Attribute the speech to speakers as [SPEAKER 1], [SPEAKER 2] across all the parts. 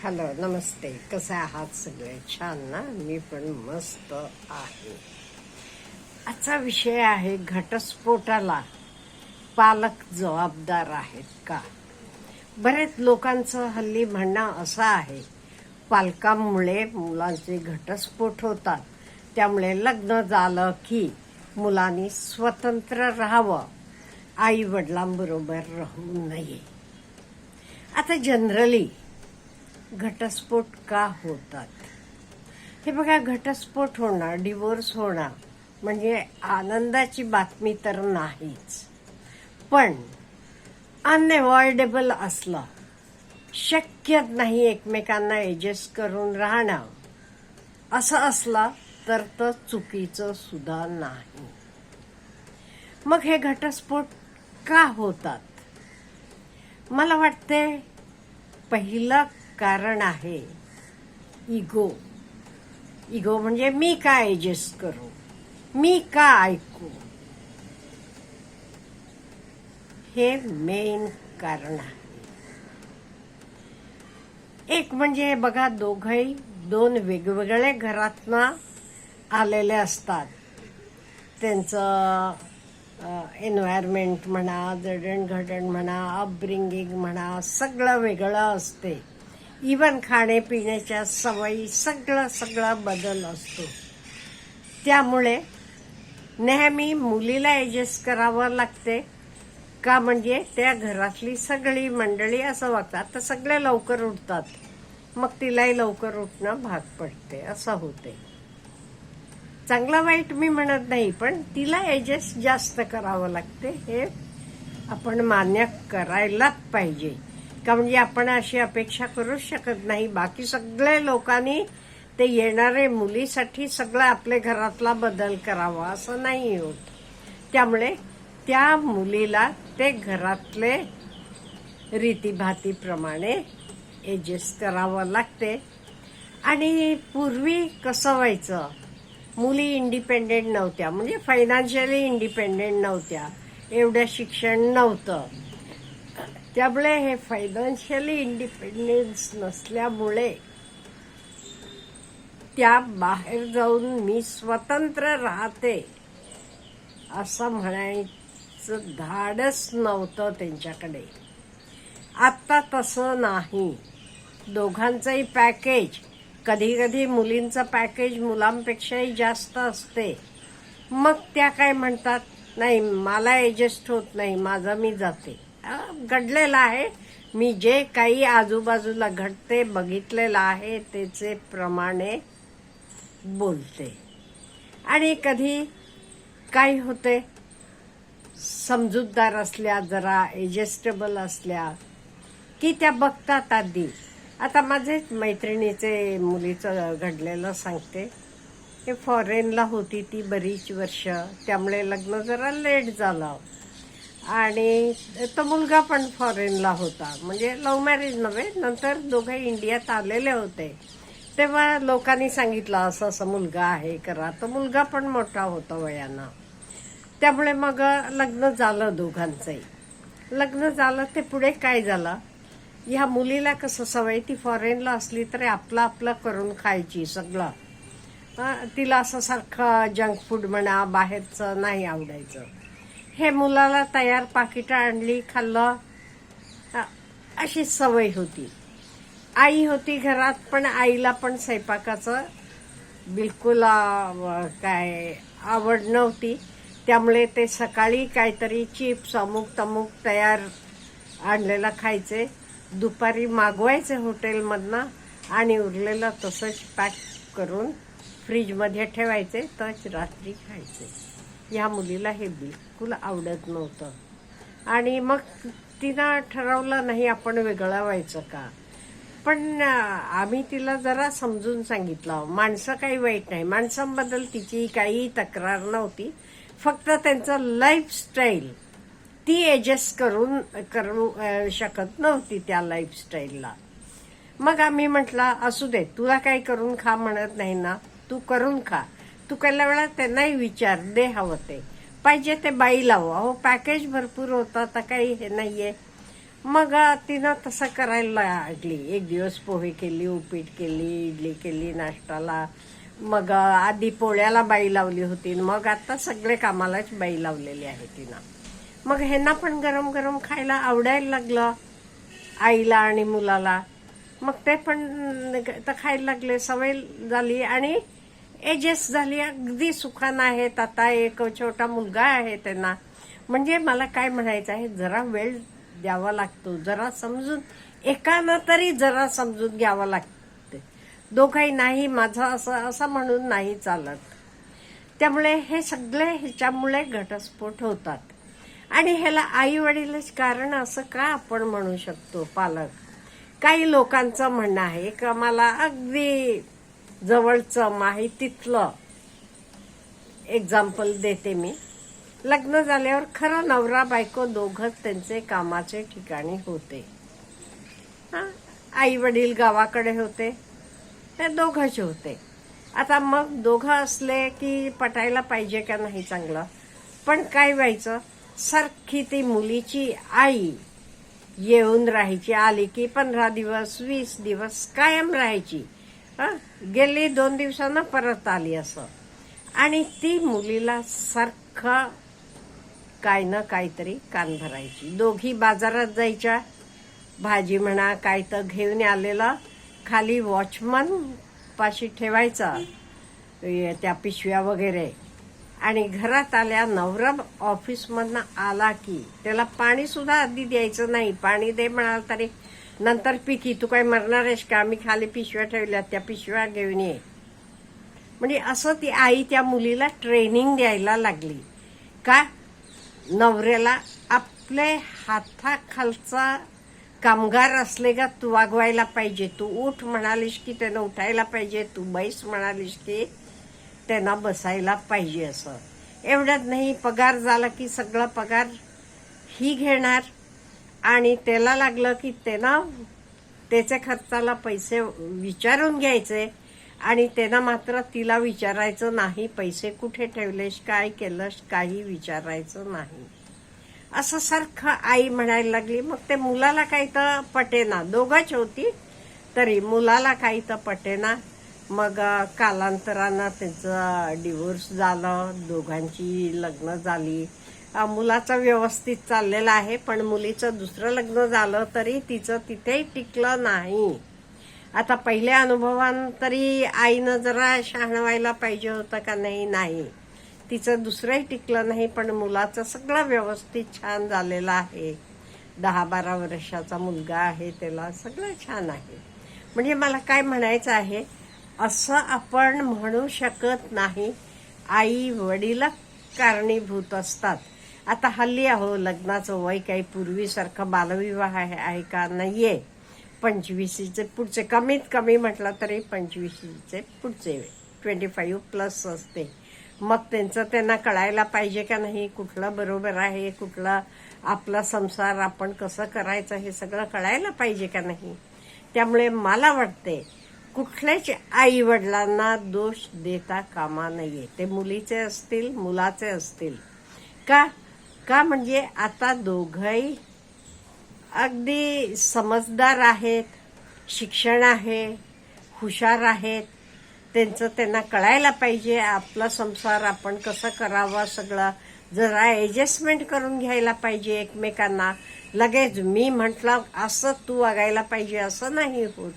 [SPEAKER 1] Hello, नमस्ते. कसे आहात सगळे? छान ना? मी पण मस्त आहे. आजचा विषय आहे घटस्फोटाला पालक जबाबदार आहेत का? बरेच लोकांचं हल्ली म्हणणं असं आहे, पालकांमुळे मुलांचे घटस्फोट होतात, त्यामुळे लग्न झालं की मुलांनी स्वतंत्र राहावं, आई वडिलांबरोबर राहू नये. आता जनरली घटस्फोट का होतात? हे बघा, घटस्फोट होणं, डिवोर्स होणं म्हणजे आनंदाची बातमी तर नाहीच, पण अनअवॉइडेबल असलं, शक्य नाही एकमेकांना ऍडजस्ट करून राहणं, असं असलं तर चुकीचं सुद्धा नाही. मग हे घटस्फोट का होतात? मला वाटते पहिलं कारण आहे इगो. इगो म्हणजे मी का ऍडजस्ट करू, मी का ऐकू, हे मेन कारण आहे. एक म्हणजे बघा, दोन वेगवेगळे घरातनं आलेले असतात. त्यांचं एन्व्हायरमेंट म्हणा, जडणघडण म्हणा, अपब्रिंगिंग म्हणा, सगळं वेगळं असते. इवन खाण्यापिण्याच्या सवयी सगळं बदल असतो. त्यामुळे नेहमी मुलीला ऍडजस्ट करावं लागते का, म्हणजे त्या घरातली सगळी मंडळी असं वागतात. आता सगळे लवकर उठतात, मग तिलाही लवकर उठणं भाग पडते, असं होते. चांगला वाईट मी म्हणत नाही, पण तिला ऍडजस्ट जास्त करावं लागते, हे आपण मान्य करायलाच पाहिजे. का, म्हणजे आपण अशी अपेक्षा करूच शकत नाही बाकी सगळ्या लोकांनी ते येणारे मुलीसाठी सगळं आपल्या घरातला बदल करावा, असं नाही होत. त्यामुळे त्या मुलीला ते घरातले रीतीभातीप्रमाणे ऍडजस्ट करावं लागते. आणि पूर्वी कसं व्हायचं, मुली इंडिपेंडेंट नव्हत्या, म्हणजे फायनान्शियली इंडिपेंडेंट नव्हत्या, एवढं शिक्षण नव्हतं. त्यामुळे हे फायनान्शियली इंडिपेंडेन्स नसल्यामुळे त्या बाहेर जाऊन मी स्वतंत्र राहते असं म्हणायचं धाडस नव्हतं त्यांच्याकडे. आता तसं नाही. दोघांचंही पॅकेज, कधी कधी मुलींचं पॅकेज मुलांपेक्षाही जास्त असते. मग त्या काय म्हणतात, नाही मला ऍडजस्ट होत नाही, माझं मी जाते. घडलेलं आहे, मी जे काही आजूबाजूला घडते बघितलेलं आहे त्याचे प्रमाणे बोलते. आणि कधी काय होते, समजूतदार असल्या, जरा ऍडजस्टेबल असल्या की त्या बघतात आधी. आता माझे मैत्रिणीचे मुलीचं घडलेलं सांगते. ते फॉरेनला होती ती बरीच वर्ष, त्यामुळे लग्न जरा लेट झालं. आणि तो मुलगा पण फॉरेनला होता, म्हणजे लव्ह मॅरेज नव्हे, नंतर दोघे इंडियात आलेले होते. तेव्हा लोकांनी सांगितलं असं असं मुलगा आहे, करा. तो मुलगा पण मोठा होता वयानं. त्यामुळे मग लग्न झालं, दोघांचंही लग्न झालं. ते पुढे काय झालं, ह्या मुलीला कसं सवय, ती फॉरेनला असली तरी आपलं करून खायची सगळं. तिला असं सारखं जंक फूड म्हणा, बाहेरचं नाही आवडायचं. हे मुलाला तयार पाकिटं आणली, खाल्लं, अशी सवय होती. आई होती घरात, पण आईला पण स्वयंपाकाचं बिलकुल काय आवड नव्हती. त्यामुळे ते सकाळी काहीतरी चिप्स अमुक तमुक तयार आणलेलं खायचे, दुपारी मागवायचे हॉटेलमधनं आणि उरलेलं तसंच पॅक करून फ्रीजमध्ये ठेवायचे, तच रात्री खायचे. ह्या मुलीला हे बिलकुल आवडत नव्हतं. आणि मग तिनं ठरवलं, नाही आपण वेगळं व्हायचं का. पण आम्ही तिला जरा समजून सांगितलं, माणसं काही वाईट नाही, माणसांबद्दल तिची काही तक्रार नव्हती, फक्त त्यांचं लाईफस्टाईल ती ऍडजस्ट करू शकत नव्हती त्या लाईफस्टाईलला. मग आम्ही म्हटलं, असू दे, तुला काही करून खा म्हणत नाही ना, तू करून खा. तू काही वेळा त्यांनाही विचार, दे हवं ते, पाहिजे ते बाई लावू. अहो पॅकेज भरपूर होतं, तर काही हे नाहीये. मग तिनं तसं करायला लागली. एक दिवस पोहे केली, उपीट केली, इडली केली नाश्ताला. मग आधी पोळ्याला बाई लावली होती, मग आता सगळे कामालाच बाई लावलेली आहे तिनं. मग ह्यांना पण गरम गरम खायला आवडायला लागलं, आईला आणि मुलाला. मग ते पण तर खायला लागले, सवय झाली आणि एजेस झाली, अगदी सुखानं आहेत. आता एक छोटा मुलगा आहे त्यांना. म्हणजे मला काय म्हणायचं आहे, जरा वेळ द्यावा लागतो, जरा समजून, एकानं तरी जरा समजून घ्यावं लागते. दोघंही नाही माझं असं म्हणून नाही चालत. त्यामुळे हे सगळे ह्याच्यामुळे घटस्फोट होतात. आणि ह्याला आई वडीलच कारण असं का आपण म्हणू शकतो, पालक. काही लोकांचं म्हणणं आहे, एक मला अगदी जवळचं माहितीतलं एक्झाम्पल देते मी. लग्न झाल्यावर खरं नवरा बायको दोघंच त्यांचे कामाचे ठिकाणी होते. आई वडील गावाकडे होते, ते दोघंच होते. आता मग दोघं असले की पटायला पाहिजे का नाही चांगलं. पण काय व्हायचं, सारखी ती मुलीची आई येऊन राहायची, आली की 15 दिवस 20 दिवस कायम राहायची. गेली 2 दिवसानं परत आली असं. आणि ती मुलीला सारखं काय ना काहीतरी कान भरायची. दोघी बाजारात जायच्या, भाजी म्हणा काय तर घेऊन आलेला खाली वॉचमन पाशी ठेवायचा त्या पिशव्या वगैरे. आणि घरात आल्या, नवरा ऑफिसमधनं आला की त्याला पाणी सुद्धा आधी द्यायचं नाही. पाणी दे म्हणाल तरी नंतर पिकी, तू काय मरणार आहेस का, मी खाली पिशव्या ठेवल्या, त्या पिशव्या घेऊन ये. म्हणजे असं ती आई त्या मुलीला ट्रेनिंग द्यायला लागली. का नवऱ्याला आपले हाताखालचा कामगार असले का तू वागवायला पाहिजे. तू उठ म्हणालीस की त्यानं उठायला पाहिजे, तू बैस म्हणालीस की त्यांना बसायला पाहिजे. असं एवढ्यात नाही, पगार झाला की सगळा पगार ही घेणार. आणि त्याला लागलं की त्यानं त्याच्या खर्चाला पैसे विचारून घ्यायचे. आणि त्यानं मात्र तिला विचारायचं नाही, पैसे कुठे ठेवलेस, काय केलंस, काही विचारायचं नाही. असं सारखं आई म्हणायला लागली. मग ते मुलाला काही तर पटेना, दोघंच होती तरी मुलाला काही तर पटेना. मग कालांतरानं त्यांचं डिवोर्स झालं, दोघांची लग्न झाली. मुलाचं व्यवस्थित चाललेलं आहे, पण मुलीचं दुसरं लग्न झालं तरी तिचं तिथेही टिकलं नाही. आता पहिल्या अनुभवांतरी आईनं जरा शहाणं व्हायला पाहिजे होतं का नाही. तिचं दुसरंही टिकलं नाही, पण मुलाचं सगळं व्यवस्थित छान झालेलं आहे. 10-12 वर्षाचा मुलगा आहे, त्याला सगळं छान आहे. म्हणजे मला काय म्हणायचं आहे, असं आपण म्हणू शकत नाही आई वडील कारणीभूत असतात. आता हल्ली अहो लग्नाचं वय काही पूर्वीसारखं बालविवाह आहे का, नाहीये. 25चे पुढचे, कमीत कमी म्हटलं तरी 25चे पुढचे, 25+ असते. मग त्यांना कळायला पाहिजे का नाही, कुठलं बरोबर आहे, कुठला आपला संसार आपण कसं करायचं हे सगळं कळायला पाहिजे का नाही. त्यामुळे मला वाटते कुठल्याच आई वडिलांना दोष देता कामा नये. ते मुलीचे असतील, मुलाचे असतील. का म्हणजे आता दोघंही अगदी समजदार आहेत, शिक्षण आहे, हुशार आहेत. त्यांना कळायला पाहिजे आपला संसार आपण कसं करावा. सगळं जरा ॲडजस्टमेंट करून घ्यायला पाहिजे एकमेकांना. लगेच मी म्हटलं असं तू वागायला पाहिजे असं नाही होत.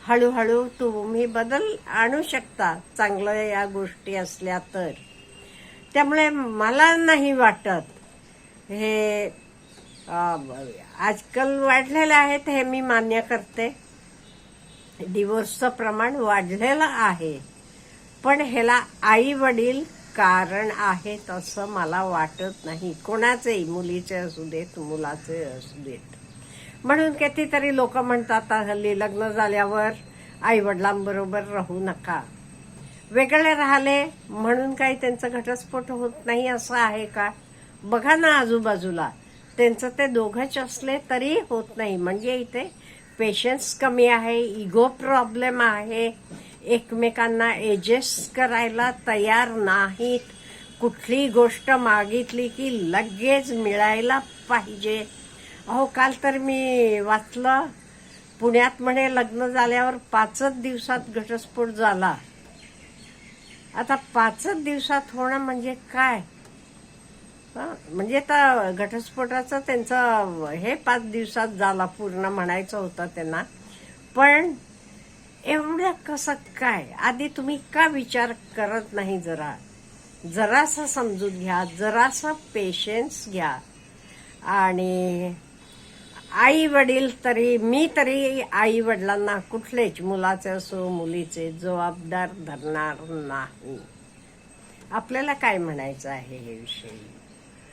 [SPEAKER 1] हळूहळू तुम्ही बदल आणू शकता, चांगलं या गोष्टी असल्या तर. त्यामुळे मला नाही वाटत हे आजकाल वाढलेलं आहे, हे मी मान्य करते. डिवोर्सचं प्रमाण वाढलेलं आहे, पण ह्याला आई वडील कारण आहेत असं मला वाटत नाही. कोणाचेही, मुलीचे असू देत, मुलाचे असू देत. म्हणून कितीतरी लोक म्हणतात हल्ली लग्न झाल्यावर आई वडिलांबरोबर राहू नका. वेगळे राहिले म्हणून काही त्यांचा घटस्फोट होत नाही असं आहे का. बघा ना आजूबाजूला, त्यांचं ते दोघंच असले तरी होत नाही. म्हणजे इथे पेशन्स कमी आहे, इगो प्रॉब्लेम आहे, एकमेकांना ॲडजस्ट करायला तयार नाहीत. कुठली गोष्ट मागितली की लगेच मिळायला पाहिजे अहो काल तर मी वाचलं, पुण्यात म्हणे लग्न झाल्यावर 5च दिवसात घटस्फोट झाला. आता 5च दिवसात होणं म्हणजे काय? म्हणजे आता घटस्फोटाचं त्यांचं हे 5 दिवसात झाला पूर्ण म्हणायचं होतं त्यांना. पण एवढं कसं काय? आधी तुम्ही का विचार करत नाही? जरासं समजून घ्या, जरासं पेशन्स घ्या. आणि आई वडील तरी, मी तरी आई वडिलांना कुठलेच, मुलाचे असो मुलीचे, जबाबदार धरणार नाही. आपल्याला काय म्हणायचं आहे हे विषयी?